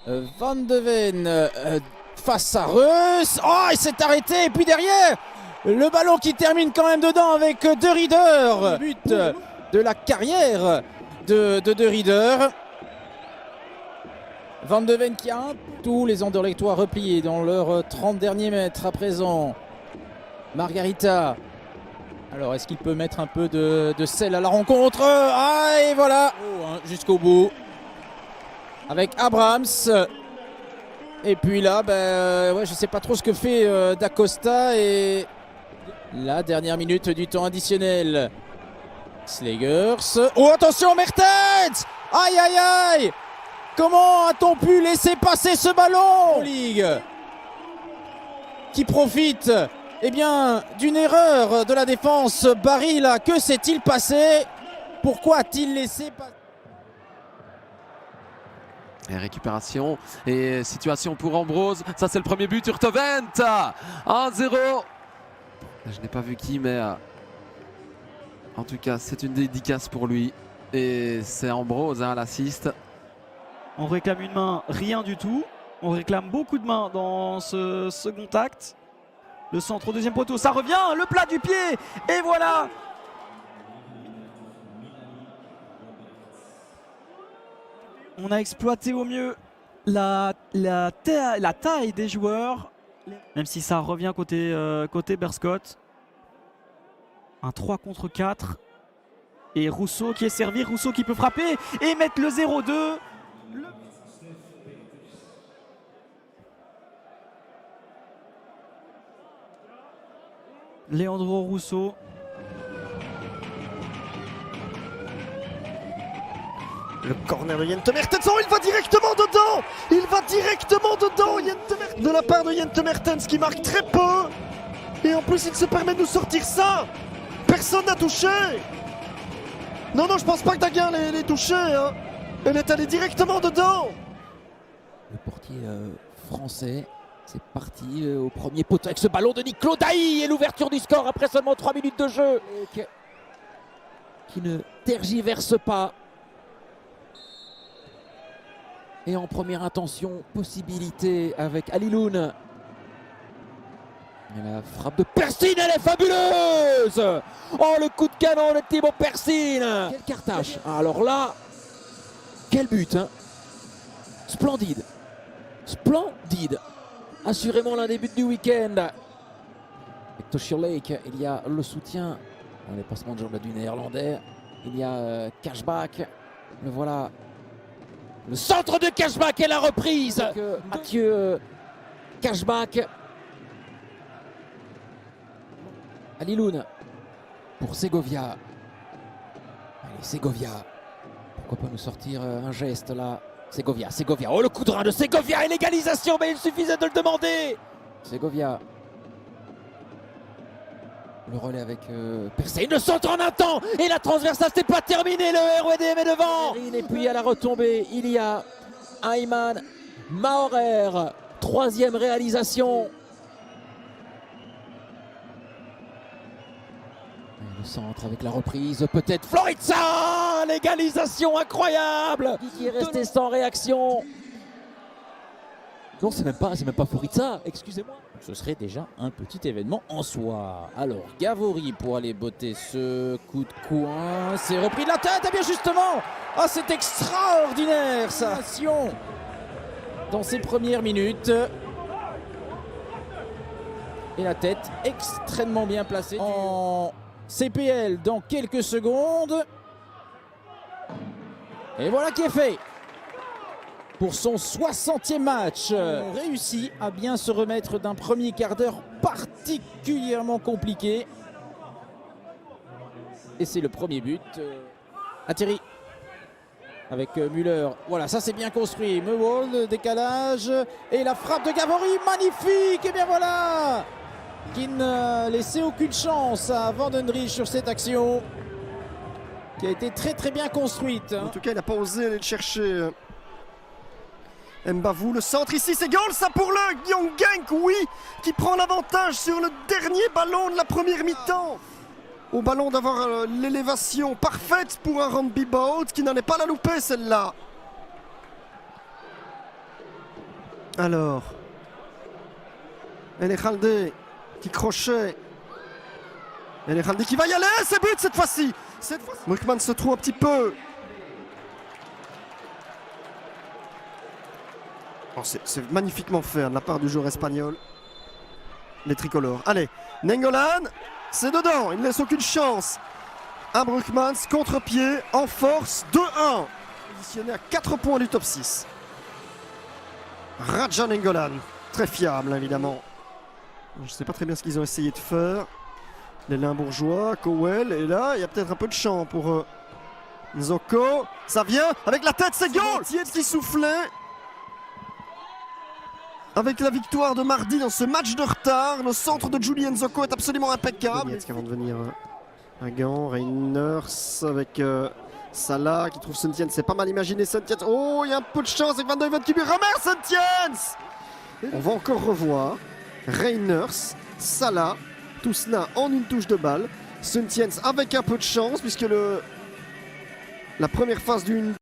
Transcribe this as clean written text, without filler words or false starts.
Van de Ven face à Reus. Oh, il s'est arrêté. Et puis derrière, le ballon qui termine quand même dedans avec De Ridder. But de la carrière de De Ridder. Van de Ven qui a tous les Anderlechtois repliés dans leurs 30 derniers mètres à présent. Margarita. Alors est-ce qu'il peut mettre un peu de sel à la rencontre? Ah, et voilà, jusqu'au bout. Avec Abrams. Et puis là, ouais, je ne sais pas trop ce que fait Dacosta. Et la dernière minute du temps additionnel. Slegers. Oh, attention, Mertens! Aïe, aïe, aïe! Comment a-t-on pu laisser passer ce ballon? Ligue qui profite d'une erreur de la défense. Barry, là, que s'est-il passé? Pourquoi a-t-il laissé passer? Et récupération et situation pour Ambrose. Ça, c'est le premier but. Urtevent 1-0. Je n'ai pas vu qui, mais en tout cas, c'est une dédicace pour lui. Et c'est Ambrose à l'assist. On réclame une main, rien du tout. On réclame beaucoup de mains dans ce second acte. Le centre au deuxième poteau, ça revient, le plat du pied, et voilà. On a exploité au mieux la taille des joueurs, même si ça revient côté Berscott. Un 3 contre 4. Et Rousseau qui est servi, Rousseau qui peut frapper et mettre le 0-2. Leandro Rousseau. Le corner de Jente Mertens, oh, il va directement dedans. Il va directement dedans, de la part de Jente Mertens qui marque très peu. Et en plus, il se permet de nous sortir ça. Personne n'a touché. Non, je pense pas que Daguin l'ait touché. Hein. Elle est allée directement dedans. Le portier français, c'est parti au premier poteau avec ce ballon de Nicolo Dailly et l'ouverture du score après seulement 3 minutes de jeu. Qui ne tergiverse pas. Et en première intention, possibilité avec Aliloun. Et la frappe de Persine, elle est fabuleuse! Oh, le coup de canon de Thibaut Persine! Quel cartage! Alors là, quel but, hein? Splendide! Splendide! Assurément l'un des buts du week-end. Avec Toshier Lake, il y a le soutien. Dans les passements de jambes du néerlandais. Il y a Cashback. Le voilà. Le centre de Cashback et la reprise. Mathieu Cashback. Aliloun pour Segovia. Allez, Segovia. Pourquoi pas nous sortir un geste là? Segovia. Oh, le coup de rein de Segovia et l'égalisation, mais il suffisait de le demander. Segovia. Le relais avec Persine. Le centre en un temps. Et la transversale, c'est pas terminé. Le RWDM est devant. Et puis à la retombée, il y a Ayman Mahorer. Troisième réalisation. Le centre avec la reprise, peut-être Floritza, l'égalisation incroyable qui est resté sans réaction. Non, c'est même pas Floritza, excusez-moi. Ce serait déjà un petit événement en soi. Alors, Gavori pour aller botter ce coup de coin. C'est repris de la tête, et bien justement. Ah, c'est extraordinaire ça. Dans ses premières minutes. Et la tête extrêmement bien placée. En CPL dans quelques secondes. Et voilà qui est fait. Pour son 60e match, on réussit à bien se remettre d'un premier quart d'heure particulièrement compliqué. Et c'est le premier but. Atterri avec Müller. Voilà, ça c'est bien construit. Mewald, décalage. Et la frappe de Gavori, magnifique. Et bien voilà, qui ne laissait aucune chance à Vandendrich sur cette action. Qui a été très bien construite. En tout cas, il n'a pas osé aller le chercher. Mbavou, le centre ici, c'est goal ça pour le Yongenk, oui, qui prend l'avantage sur le dernier ballon de la première mi-temps. Au ballon d'avoir l'élévation parfaite pour un Ramby Bout qui n'en est pas la louper celle-là. Alors, Elechalde qui crochet. Elechalde qui va y aller, c'est but cette fois-ci. Brugman se trouve un petit peu. Oh, c'est magnifiquement fait de la part du joueur espagnol. Les tricolores. Allez, Nainggolan, c'est dedans, il ne laisse aucune chance. À Brugmans, contre-pied, en force, 2-1. Positionné à 4 points du top 6. Radja Nainggolan, très fiable évidemment. Je ne sais pas très bien ce qu'ils ont essayé de faire. Les Limbourgeois, Cowell, et là, il y a peut-être un peu de champ pour Nzoko. Ça vient, avec la tête, c'est goal. Qui soufflait. Avec la victoire de mardi dans ce match de retard, le centre de Julien Nzoko est absolument impeccable. Avant de venir à Gand, Reiners avec Salah qui trouve Saint-Etienne, c'est pas mal imaginé Saint-Etienne. Oh, il y a un peu de chance avec Van de Ven qui lui remet Saint-Etienne. On va encore revoir Reiners, Salah, tout cela en une touche de balle. Saint-Etienne avec un peu de chance puisque la première phase d'une